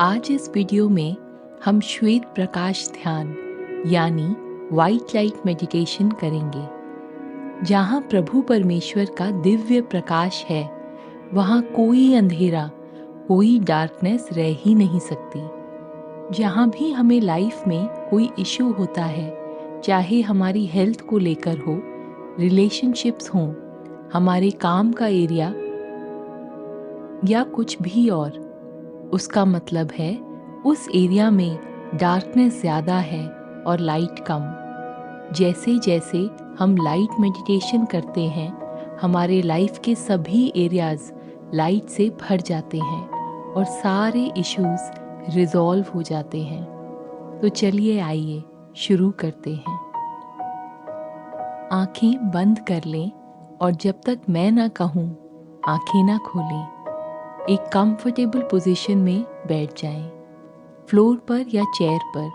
आज इस वीडियो में हम श्वेत प्रकाश ध्यान यानी वाइट लाइट मेडिटेशन करेंगे। जहाँ प्रभु परमेश्वर का दिव्य प्रकाश है, वहाँ कोई अंधेरा, कोई डार्कनेस रह ही नहीं सकती। जहाँ भी हमें लाइफ में कोई इशू होता है, चाहे हमारी हेल्थ को लेकर हो, रिलेशनशिप्स हों, हमारे काम का एरिया या कुछ भी और, उसका मतलब है उस एरिया में डार्कनेस ज़्यादा है और लाइट कम। जैसे जैसे हम लाइट मेडिटेशन करते हैं, हमारे लाइफ के सभी एरियाज लाइट से भर जाते हैं और सारे इश्यूज रिजॉल्व हो जाते हैं। तो चलिए आइए शुरू करते हैं। आंखें बंद कर लें और जब तक मैं ना कहूँ, आंखें ना खोलें। एक कंफर्टेबल पोजीशन में बैठ जाएं, फ्लोर पर या चेयर पर,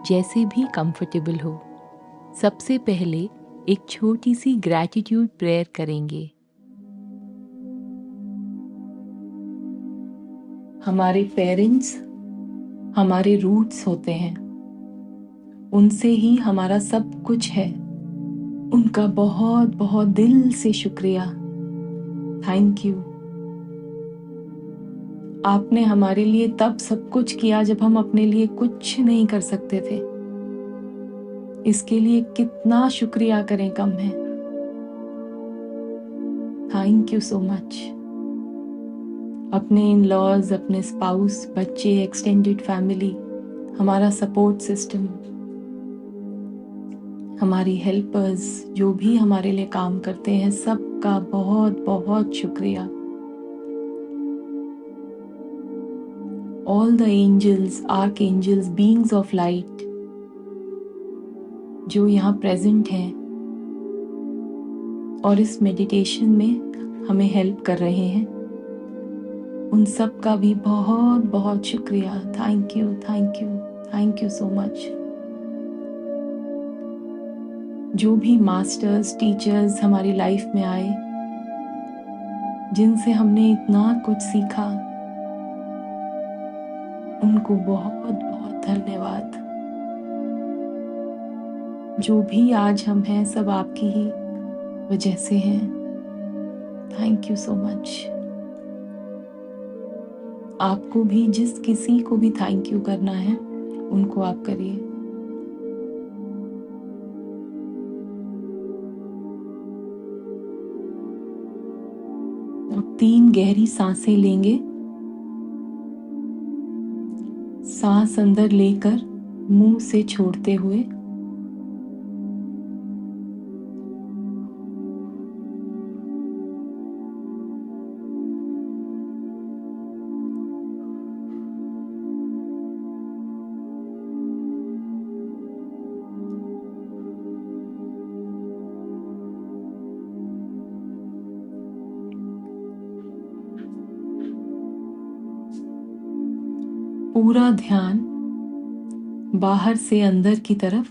जैसे भी कंफर्टेबल हो। सबसे पहले एक छोटी सी ग्रैटिट्यूड प्रेयर करेंगे। हमारे पेरेंट्स हमारे रूट्स होते हैं, उनसे ही हमारा सब कुछ है। उनका बहुत बहुत दिल से शुक्रिया, थैंक यू। आपने हमारे लिए तब सब कुछ किया जब हम अपने लिए कुछ नहीं कर सकते थे। इसके लिए कितना शुक्रिया करें कम है। Thank you so much. अपने इन लॉज, अपने स्पाउस, बच्चे, एक्सटेंडेड फैमिली, हमारा सपोर्ट सिस्टम, हमारी हेल्पर्स, जो भी हमारे लिए काम करते हैं, सबका बहुत बहुत शुक्रिया। All the angels, archangels, beings of light जो यहाँ प्रेजेंट हैं और इस मेडिटेशन में हमें हेल्प कर रहे हैं, उन सब का भी बहुत बहुत शुक्रिया। Thank you, thank you, thank you so much. जो भी मास्टर्स, टीचर्स हमारी लाइफ में आए, जिनसे हमने इतना कुछ सीखा, उनको बहुत बहुत धन्यवाद। जो भी आज हम हैं, सब आपकी ही वजह से हैं। Thank you so much. आपको भी जिस किसी को भी थैंक यू करना है, उनको आप करिए। अब 3 गहरी सांसें लेंगे। सांस अंदर लेकर मुंह से छोड़ते हुए पूरा ध्यान बाहर से अंदर की तरफ,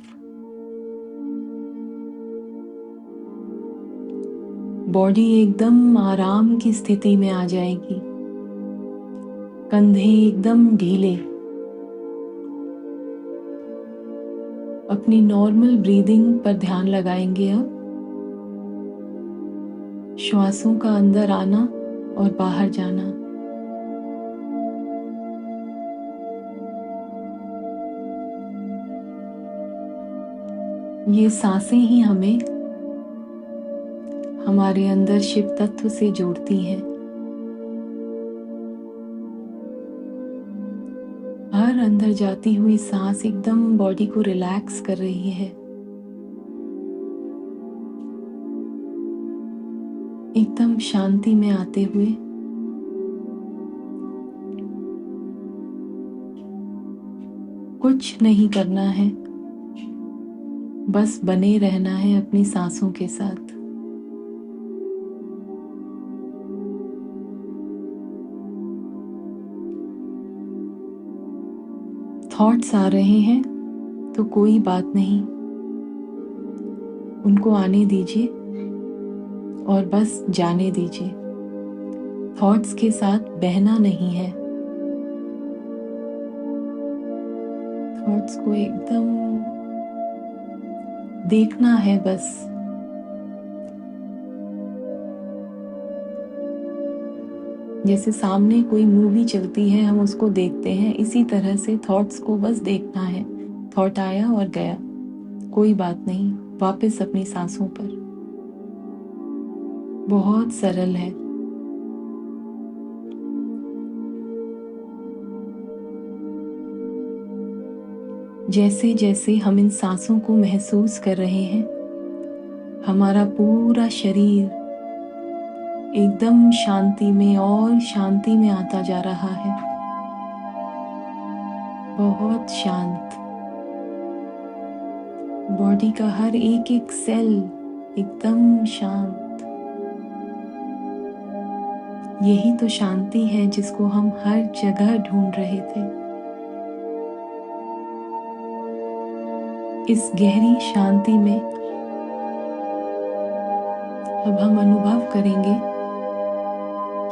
बॉडी एकदम आराम की स्थिति में आ जाएगी। कंधे एकदम ढीले। अपनी नॉर्मल ब्रीदिंग पर ध्यान लगाएंगे। अब श्वासों का अंदर आना और बाहर जाना। ये सांसें ही हमें हमारे अंदर शिव तत्व से जोड़ती हैं। हर अंदर जाती हुई सांस एकदम बॉडी को रिलैक्स कर रही है। एकदम शांति में आते हुए कुछ नहीं करना है, बस बने रहना है अपनी सांसों के साथ। थॉट्स आ रहे हैं तो कोई बात नहीं, उनको आने दीजिए और बस जाने दीजिए। थॉट्स के साथ बहना नहीं है। थॉट्स को एकदम देखना है बस। जैसे सामने कोई मूवी चलती है, हम उसको देखते हैं, इसी तरह से थॉट्स को बस देखना है। थॉट आया और गया, कोई बात नहीं, वापस अपनी सांसों पर। बहुत सरल है। जैसे जैसे हम इन सांसों को महसूस कर रहे हैं, हमारा पूरा शरीर एकदम शांति में और शांति में आता जा रहा है। बहुत शांत। बॉडी का हर एक एक सेल एकदम शांत। यही तो शांति है जिसको हम हर जगह ढूंढ रहे थे। इस गहरी शांति में अब हम अनुभव करेंगे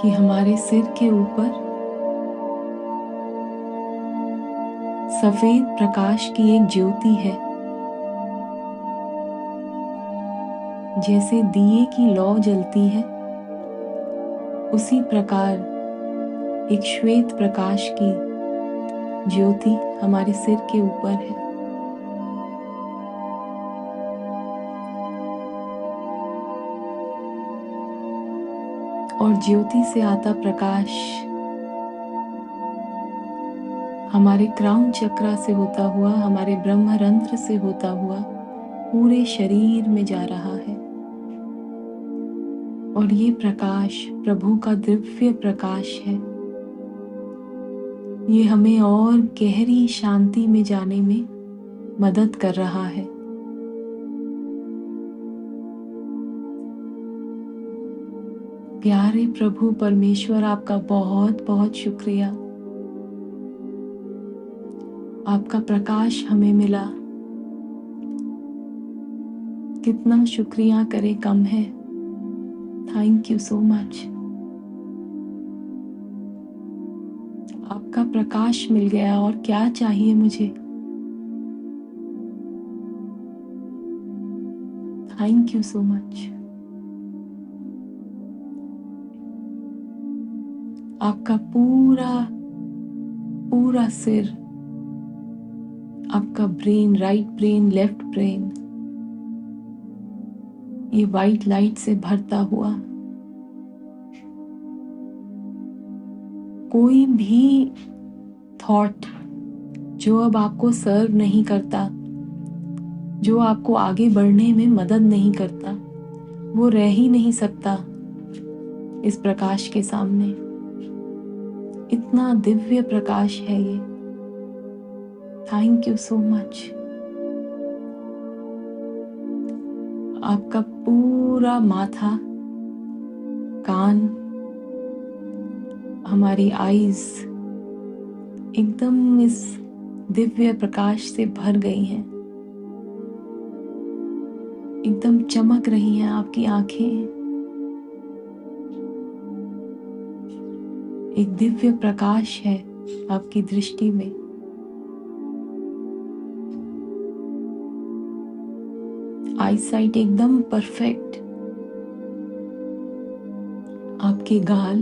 कि हमारे सिर के ऊपर सफेद प्रकाश की एक ज्योति है। जैसे दिए की लौ जलती है, उसी प्रकार एक श्वेत प्रकाश की ज्योति हमारे सिर के ऊपर है। और ज्योति से आता प्रकाश हमारे क्राउन चक्रा से होता हुआ, हमारे ब्रह्मरंध्र से होता हुआ पूरे शरीर में जा रहा है। और ये प्रकाश प्रभु का दिव्य प्रकाश है। ये हमें और गहरी शांति में जाने में मदद कर रहा है। प्यारे प्रभु परमेश्वर, आपका बहुत बहुत शुक्रिया। आपका प्रकाश हमें मिला। कितना शुक्रिया करे कम है। Thank you so much. आपका प्रकाश मिल गया और क्या चाहिए मुझे। Thank you so much. आपका पूरा पूरा सिर, आपका brain, right brain, left brain, ये वाइट लाइट से भरता हुआ। कोई भी थॉट जो अब आपको सर्व नहीं करता, जो आपको आगे बढ़ने में मदद नहीं करता, वो रह ही नहीं सकता इस प्रकाश के सामने। इतना दिव्य प्रकाश है ये। Thank you so much. आपका पूरा माथा, कान, हमारी आईज एकदम इस दिव्य प्रकाश से भर गई हैं। एकदम चमक रही हैं आपकी आंखें। एक दिव्य प्रकाश है आपकी दृष्टि में। आईसाइट एकदम परफेक्ट। आपके गाल,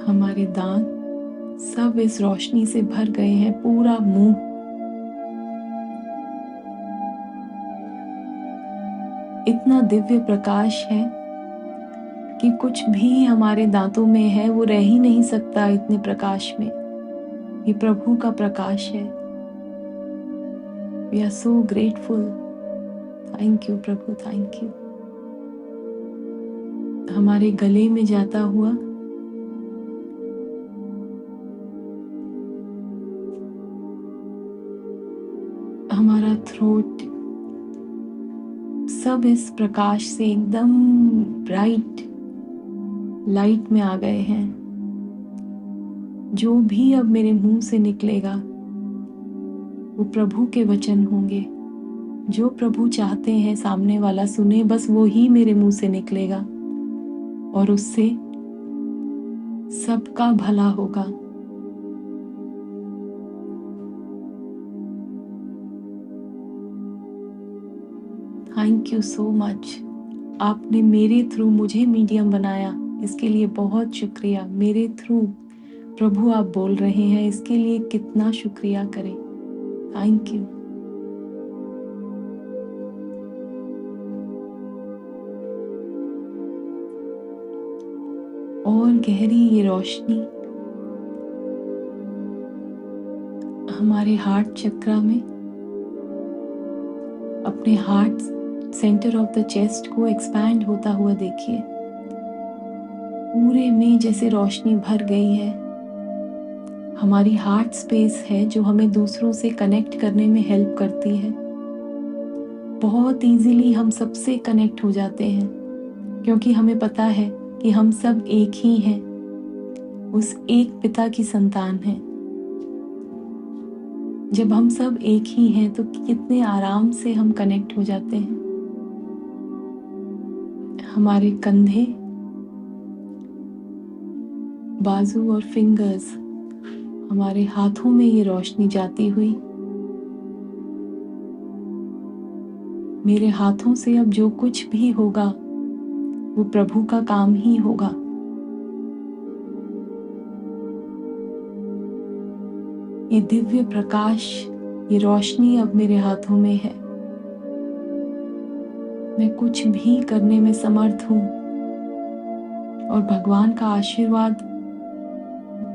हमारे दांत सब इस रोशनी से भर गए हैं। पूरा मुंह, इतना दिव्य प्रकाश है कि कुछ भी हमारे दांतों में है वो रह ही नहीं सकता इतने प्रकाश में। ये प्रभु का प्रकाश है। We are so grateful. Thank you प्रभु, थैंक यू। हमारे गले में जाता हुआ हमारा थ्रोट सब इस प्रकाश से एकदम ब्राइट लाइट में आ गए हैं। जो भी अब मेरे मुंह से निकलेगा वो प्रभु के वचन होंगे। जो प्रभु चाहते हैं सामने वाला सुने, बस वो ही मेरे मुंह से निकलेगा और उससे सबका भला होगा। Thank you so much. आपने मेरे थ्रू मुझे मीडियम बनाया, इसके लिए बहुत शुक्रिया। मेरे थ्रू प्रभु आप बोल रहे हैं, इसके लिए कितना शुक्रिया करें। Thank you. और गहरी ये रोशनी हमारे हार्ट चक्रा में, अपने heart centre of the chest को एक्सपैंड होता हुआ देखिए। पूरे में जैसे रोशनी भर गई है। हमारी हार्ट स्पेस है जो हमें दूसरों से कनेक्ट करने में हेल्प करती है। बहुत इजीली हम सबसे कनेक्ट हो जाते हैं क्योंकि हमें पता है कि हम सब एक ही हैं, उस एक पिता की संतान हैं। जब हम सब एक ही हैं तो कितने आराम से हम कनेक्ट हो जाते हैं। हमारे कंधे, बाजू और फिंगर्स, हमारे हाथों में ये रोशनी जाती हुई। मेरे हाथों से अब जो कुछ भी होगा वो प्रभु का काम ही होगा। ये दिव्य प्रकाश, ये रोशनी अब मेरे हाथों में है। मैं कुछ भी करने में समर्थ हूँ और भगवान का आशीर्वाद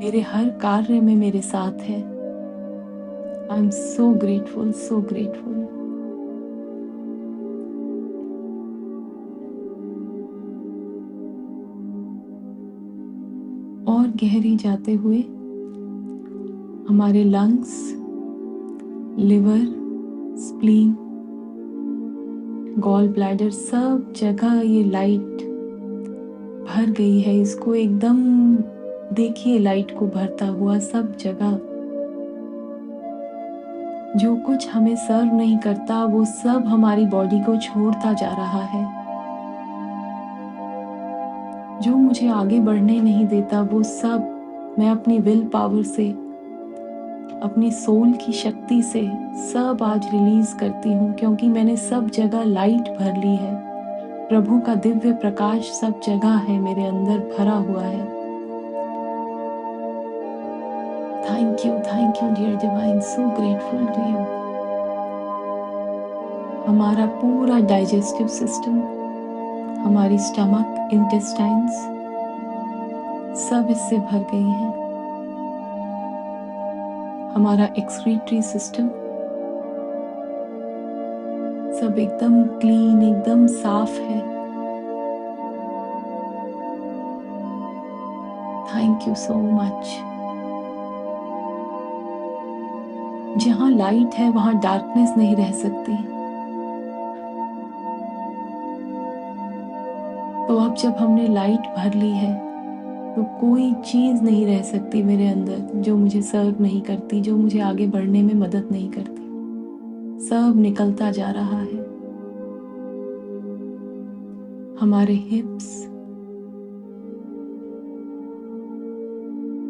मेरे हर कार्य में मेरे साथ है। I am so grateful, so grateful. और गहरी जाते हुए हमारे lungs, liver, spleen, gall bladder, सब जगह ये लाइट भर गई है। इसको एकदम देखिए, लाइट को भरता हुआ सब जगह। जो कुछ हमें सर्व नहीं करता वो सब हमारी बॉडी को छोड़ता जा रहा है। जो मुझे आगे बढ़ने नहीं देता वो सब मैं अपनी विल पावर से, अपनी सोल की शक्ति से सब आज रिलीज करती हूँ, क्योंकि मैंने सब जगह लाइट भर ली है। प्रभु का दिव्य प्रकाश सब जगह है, मेरे अंदर भरा हुआ है। Thank you dear divine, so grateful to you. हमारा पूरा डाइजेस्टिव सिस्टम, हमारी स्टमक, इंटेस्टाइन्स सब इससे भर गई हैं। हमारा एक्सक्रीटरी सिस्टम सब एकदम क्लीन, एकदम साफ है। Thank you so much. जहां लाइट है वहां डार्कनेस नहीं रह सकती। तो अब जब हमने लाइट भर ली है तो कोई चीज नहीं रह सकती मेरे अंदर जो मुझे सर्व नहीं करती, जो मुझे आगे बढ़ने में मदद नहीं करती। सब निकलता जा रहा है। हमारे हिप्स,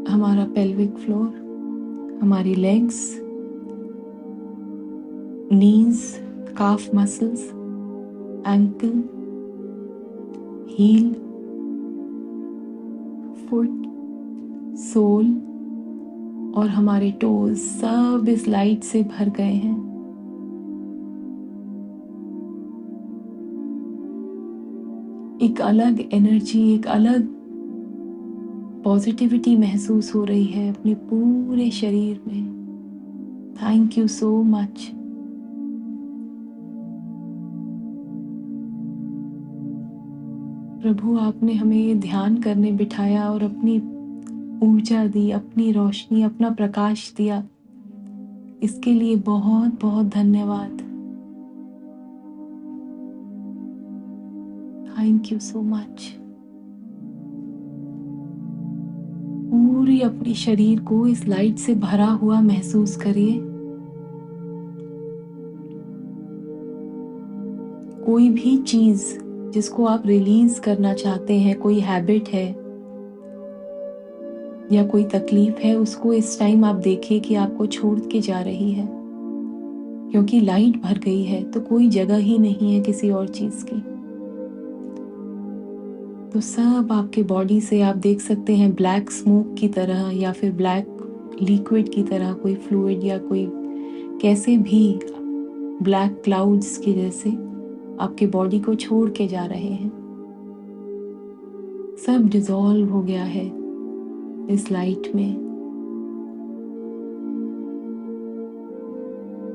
हमारा पेल्विक फ्लोर, हमारी legs, knees, calf muscles, ankle, heel, foot, sole और हमारे टोज सब इस लाइट से भर गए हैं। एक अलग एनर्जी, एक अलग पॉजिटिविटी महसूस हो रही है अपने पूरे शरीर में। Thank you so much. प्रभु, आपने हमें ये ध्यान करने बिठाया और अपनी ऊर्जा दी, अपनी रोशनी, अपना प्रकाश दिया। इसके लिए बहुत बहुत धन्यवाद। Thank you so much. पूरी अपने शरीर को इस लाइट से भरा हुआ महसूस करिए। कोई भी चीज जिसको आप रिलीज करना चाहते हैं, कोई हैबिट है या कोई तकलीफ है, उसको इस टाइम आप देखिए कि आपको छोड़ के जा रही है, क्योंकि लाइट भर गई है तो कोई जगह ही नहीं है किसी और चीज की। तो सब आपके बॉडी से आप देख सकते हैं ब्लैक स्मोक की तरह या फिर ब्लैक लिक्विड की तरह कोई फ्लूइड या कोई कैसे भी ब्लैक क्लाउड्स के जैसे आपके बॉडी को छोड़ के जा रहे हैं। सब डिसॉल्व हो गया है इस लाइट में।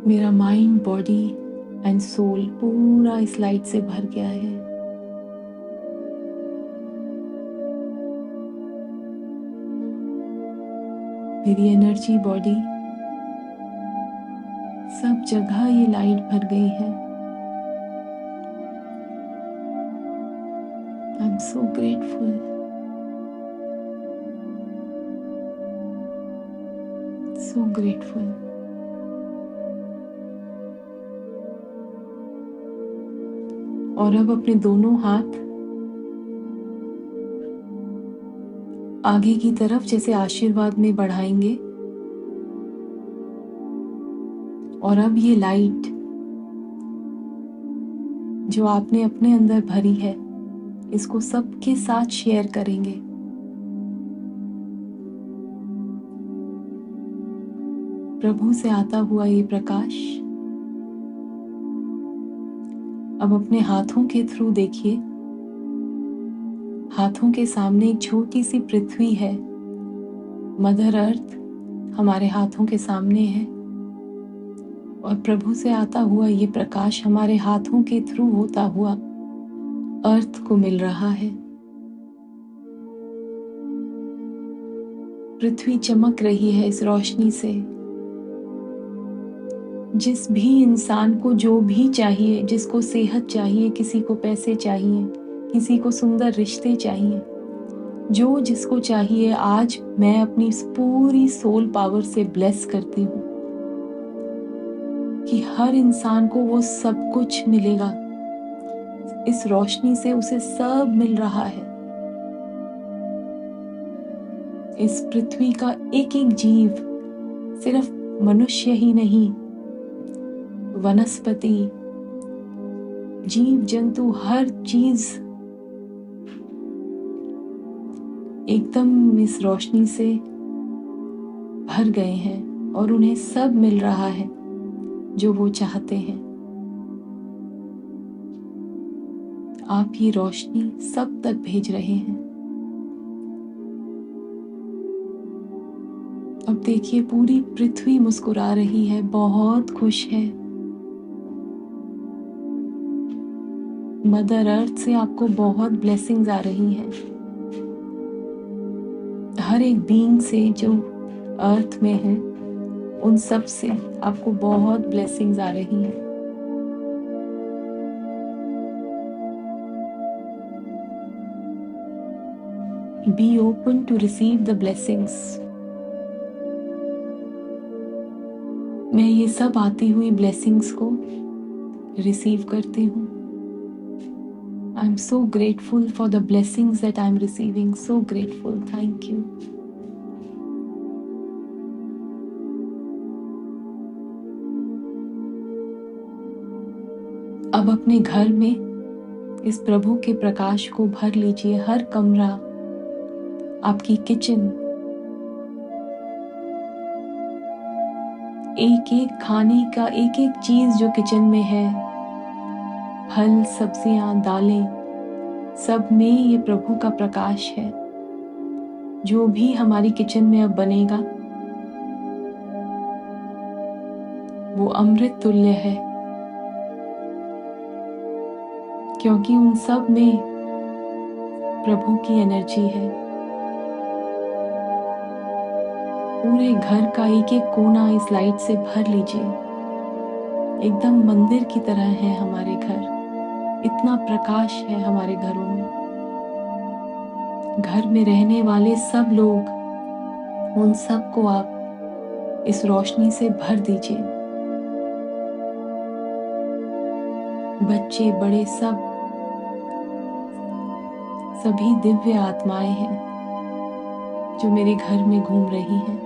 मेरा माइंड, बॉडी एंड सोल पूरा इस लाइट से भर गया है। मेरी एनर्जी बॉडी सब जगह ये लाइट भर गई है। I am so grateful, so grateful. और अब अपने दोनों हाथ आगे की तरफ जैसे आशीर्वाद में बढ़ाएंगे। और अब ये लाइट जो आपने अपने अंदर भरी है इसको सबके साथ शेयर करेंगे। प्रभु से आता हुआ ये प्रकाश अब अपने हाथों के थ्रू देखिए। हाथों के सामने एक छोटी सी पृथ्वी है, मदर अर्थ हमारे हाथों के सामने है और प्रभु से आता हुआ ये प्रकाश हमारे हाथों के थ्रू होता हुआ अर्थ को मिल रहा है। पृथ्वी चमक रही है इस रोशनी से। जिस भी इंसान को जो भी चाहिए, जिसको सेहत चाहिए, किसी को पैसे चाहिए, किसी को सुंदर रिश्ते चाहिए, जो जिसको चाहिए, आज मैं अपनी पूरी सोल पावर से ब्लेस करती हूँ कि हर इंसान को वो सब कुछ मिलेगा। इस रोशनी से उसे सब मिल रहा है। इस पृथ्वी का एक एक जीव, सिर्फ मनुष्य ही नहीं, वनस्पति, जीव जंतु, हर चीज एकदम इस रोशनी से भर गए हैं और उन्हें सब मिल रहा है जो वो चाहते हैं। आप ये रोशनी सब तक भेज रहे हैं। अब देखिए पूरी पृथ्वी मुस्कुरा रही है, बहुत खुश है। मदर अर्थ से आपको बहुत ब्लेसिंग्स आ रही हैं। हर एक बीइंग से जो अर्थ में है उन सब से आपको बहुत ब्लेसिंग्स आ रही हैं। Be open to receive the blessings. मैं ये सब आती हुई ब्लेसिंग्स को रिसीव करती हूँ। I am so grateful for the blessings that I am receiving. So grateful. Thank you. अब अपने घर में इस प्रभु के प्रकाश को भर लीजिए। हर कमरा, आपकी किचन, एक एक खाने का एक एक चीज जो किचन में है, फल, सब्जियां, दालें, सब में ये प्रभु का प्रकाश है। जो भी हमारी किचन में अब बनेगा वो अमृत तुल्य है, क्योंकि उन सब में प्रभु की एनर्जी है। पूरे घर का एक एक कोना इस लाइट से भर लीजिए। एकदम मंदिर की तरह है हमारे घर। इतना प्रकाश है हमारे घरों में। घर में रहने वाले सब लोग, उन सब को आप इस रोशनी से भर दीजिए। बच्चे, बड़े, सभी दिव्य आत्माएं हैं जो मेरे घर में घूम रही हैं।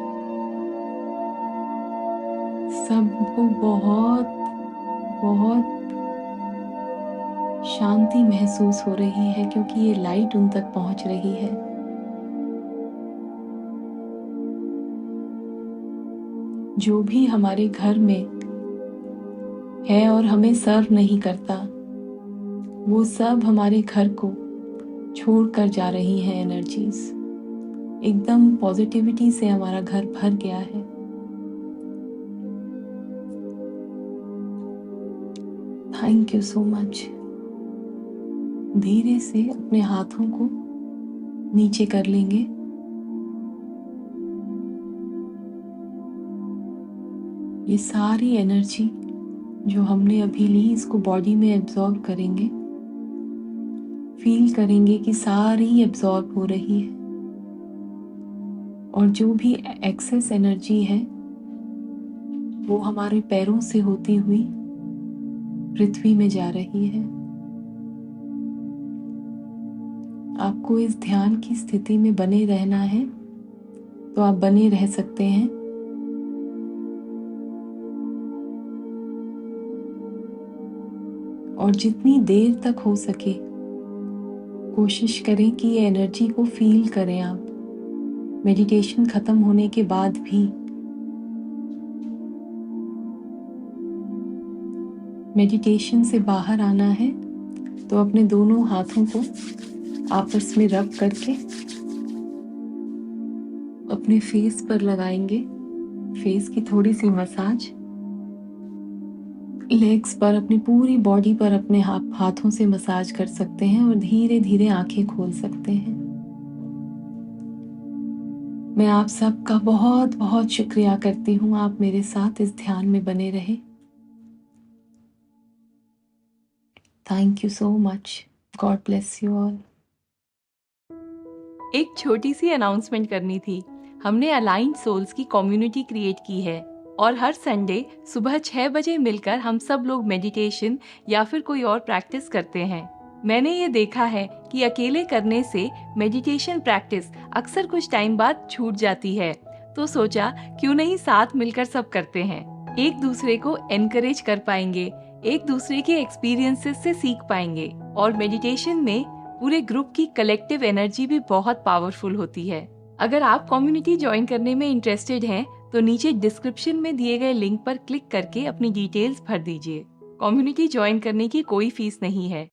सबको बहुत बहुत शांति महसूस हो रही है क्योंकि ये लाइट उन तक पहुंच रही है। जो भी हमारे घर में है और हमें सर्व नहीं करता, वो सब हमारे घर को छोड़ कर जा रही हैं एनर्जीज। एकदम पॉजिटिविटी से हमारा घर भर गया है। Thank you so much. धीरे से अपने हाथों को नीचे कर लेंगे। ये सारी एनर्जी जो हमने अभी ली, इसको बॉडी में एब्जॉर्ब करेंगे। फील करेंगे कि सारी एब्जॉर्ब हो रही है और जो भी एक्सेस एनर्जी है वो हमारे पैरों से होती हुई पृथ्वी में जा रही है। आपको इस ध्यान की स्थिति में बने रहना है तो आप बने रह सकते हैं। और जितनी देर तक हो सके कोशिश करें कि ये एनर्जी को फील करें आप। मेडिटेशन खत्म होने के बाद भी मेडिटेशन से बाहर आना है तो अपने दोनों हाथों को आपस में रब करके अपने फेस पर लगाएंगे। फेस की थोड़ी सी मसाज, लेग्स पर, अपनी पूरी बॉडी पर अपने हाथों से मसाज कर सकते हैं और धीरे धीरे आंखें खोल सकते हैं। मैं आप सबका बहुत बहुत शुक्रिया करती हूँ, आप मेरे साथ इस ध्यान में बने रहे। Thank you so much. God bless you all. एक छोटी सी अनाउंसमेंट करनी थी। हमने अलाइंड सोल्स की कम्युनिटी क्रिएट की है और हर संडे सुबह 6 बजे मिलकर हम सब लोग मेडिटेशन या फिर कोई और प्रैक्टिस करते हैं। मैंने ये देखा है कि अकेले करने से मेडिटेशन प्रैक्टिस अक्सर कुछ टाइम बाद छूट जाती है, तो सोचा क्यों नहीं साथ मिलकर सब करते हैं। एक दूसरे को एनकरेज कर पाएंगे, एक दूसरे के एक्सपीरियंसेस से सीख पाएंगे और मेडिटेशन में पूरे ग्रुप की कलेक्टिव एनर्जी भी बहुत पावरफुल होती है। अगर आप कम्युनिटी ज्वाइन करने में इंटरेस्टेड हैं, तो नीचे डिस्क्रिप्शन में दिए गए लिंक पर क्लिक करके अपनी डिटेल्स भर दीजिए। कम्युनिटी ज्वाइन करने की कोई फीस नहीं है।